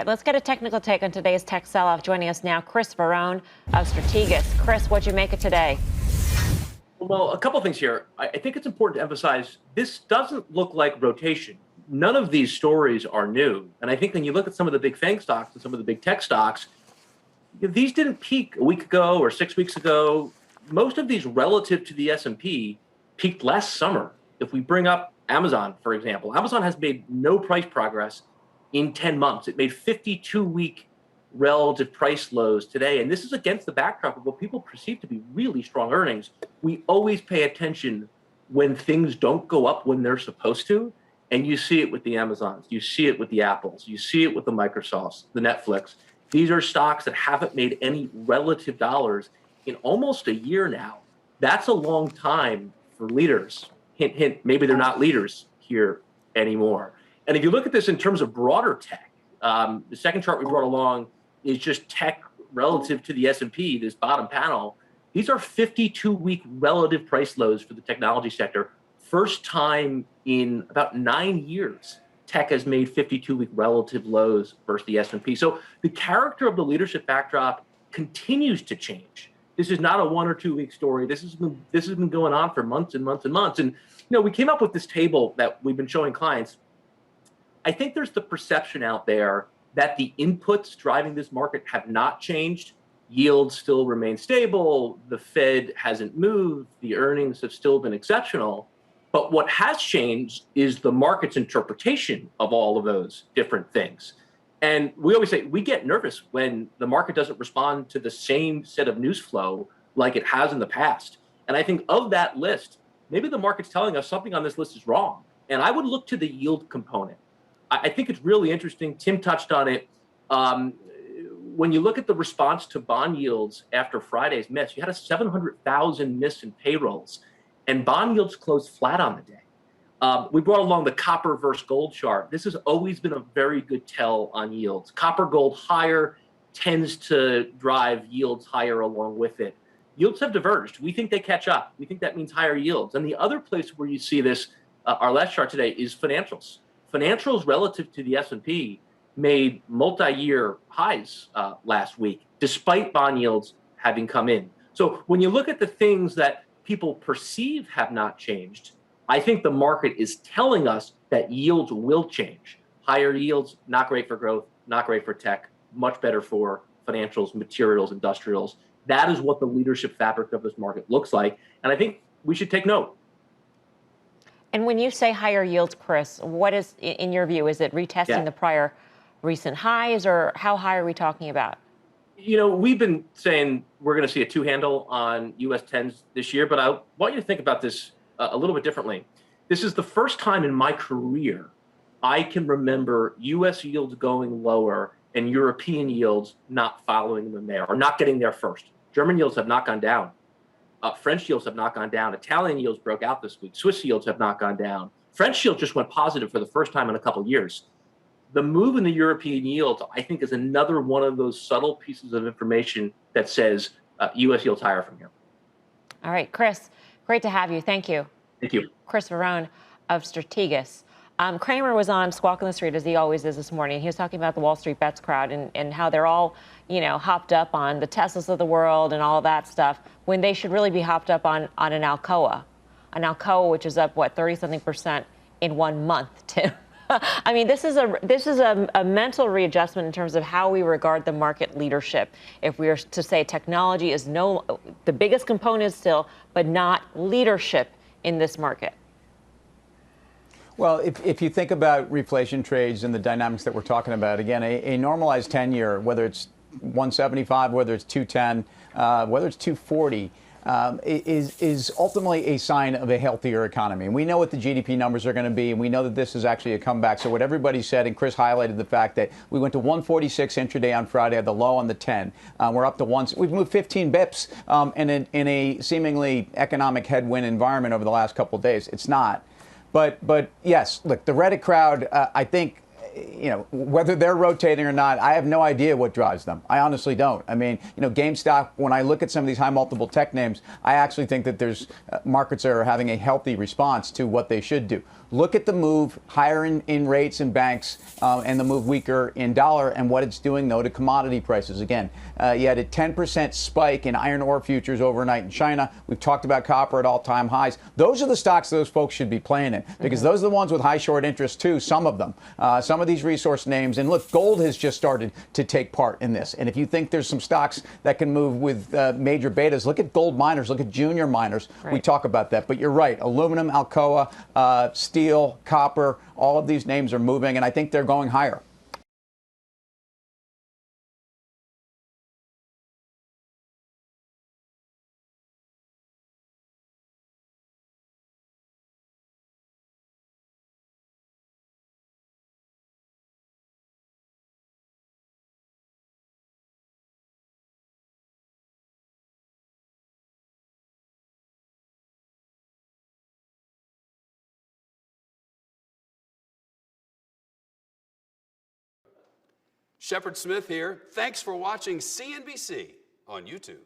right, let's get a technical take on today's tech sell-off. Joining us now, Chris Verrone of Strategas. Chris, what'd you make of today? Well, a couple of things here. I think it's important to emphasize this doesn't look like rotation. None of these stories are new. And I think when you look at some of the big FANG stocks and some of the big tech stocks, these didn't peak a week ago or 6 weeks ago. Most of these relative to the S&P peaked last summer. If we bring up Amazon, for example, Amazon has made no price progress in 10 months. It made 52-week relative price lows today. And this is against the backdrop of what people perceive to be really strong earnings. We always pay attention when things don't go up when they're supposed to. And you see it with the Amazons, you see it with the Apples, you see it with the Microsofts, the Netflix. These are stocks that haven't made any relative dollars in almost a year now. That's a long time for leaders. Hint, hint, maybe they're not leaders here anymore. And if you look at this in terms of broader tech, the second chart we brought along is just tech relative to the S&P, this bottom panel. These are 52-week relative price lows for the technology sector. First time in about 9 years, tech has made 52-week relative lows versus the S&P. So the character of the leadership backdrop continues to change. This is not a 1 or 2 week story. This has been going on for months and months and months. And we came up with this table that we've been showing clients. I think there's the perception out there that the inputs driving this market have not changed. Yields still remain stable. The Fed hasn't moved. The earnings have still been exceptional. But what has changed is the market's interpretation of all of those different things. And we always say we get nervous when the market doesn't respond to the same set of news flow like it has in the past. And I think of that list, maybe the market's telling us something on this list is wrong. And I would look to the yield component. I think it's really interesting. Tim touched on it. When you look at the response to bond yields after Friday's miss, you had a 700,000 miss in payrolls, and bond yields closed flat on the day. We brought along the copper versus gold chart. This has always been a very good tell on yields. Copper gold higher tends to drive yields higher along with it. Yields have diverged. We think they catch up. We think that means higher yields. And the other place where you see this, our last chart today, is financials. Financials relative to the S&P made multi-year highs last week, despite bond yields having come in. So when you look at the things that people perceive have not changed, I think the market is telling us that yields will change. Higher yields, not great for growth, not great for tech, much better for financials, materials, industrials. That is what the leadership fabric of this market looks like. And I think we should take note. And when you say higher yields, Chris, what is, in your view, is it retesting the prior recent highs, or how high are we talking about? We've been saying we're going to see a two-handle on U.S. 10s this year, but I want you to think about this a little bit differently. This is the first time in my career I can remember U.S. yields going lower and European yields not following them there, or not getting there first. German yields have not gone down. French yields have not gone down. Italian yields broke out this week. Swiss yields have not gone down. French yields just went positive for the first time in a couple of years. The move in the European yields, I think, is another one of those subtle pieces of information that says U.S. yields higher from here. All right, Chris, great to have you. Thank you. Thank you. Chris Verrone of Strategas. Kramer was on Squawk on the Street, as he always is this morning. He was talking about the Wall Street Bets crowd and how they're all, hopped up on the Teslas of the world and all that stuff, when they should really be hopped up on an Alcoa. An Alcoa, which is up, 30-something% in 1 month, Tim. I mean, this is a mental readjustment in terms of how we regard the market leadership. If we are to say technology is the biggest component still, but not leadership in this market. Well, if you think about reflation trades and the dynamics that we're talking about, again, a normalized 10-year, whether it's 175, whether it's 210, whether it's 240, is ultimately a sign of a healthier economy. And we know what the GDP numbers are going to be, and we know that this is actually a comeback. So what everybody said, and Chris highlighted the fact that we went to 146 intraday on Friday, the low on the 10. We're up to we've moved 15 bips in a seemingly economic headwind environment over the last couple of days. It's not. But yes, look, the Reddit crowd, I think whether they're rotating or not, I have no idea what drives them. I honestly don't. I mean, GameStop, when I look at some of these high multiple tech names, I actually think that there's markets that are having a healthy response to what they should do. Look at the move higher in rates in banks and the move weaker in dollar and what it's doing, though, to commodity prices. Again, you had a 10% spike in iron ore futures overnight in China. We've talked about copper at all-time highs. Those are the stocks those folks should be playing in because those are the ones with high short interest, too, some of them. Some of these resource names. And look, gold has just started to take part in this. And if you think there's some stocks that can move with major betas, look at gold miners, look at junior miners. Right. We talk about that. But you're right. Aluminum, Alcoa, steel, copper, all of these names are moving, and I think they're going higher. Shepard Smith here. Thanks for watching CNBC on YouTube.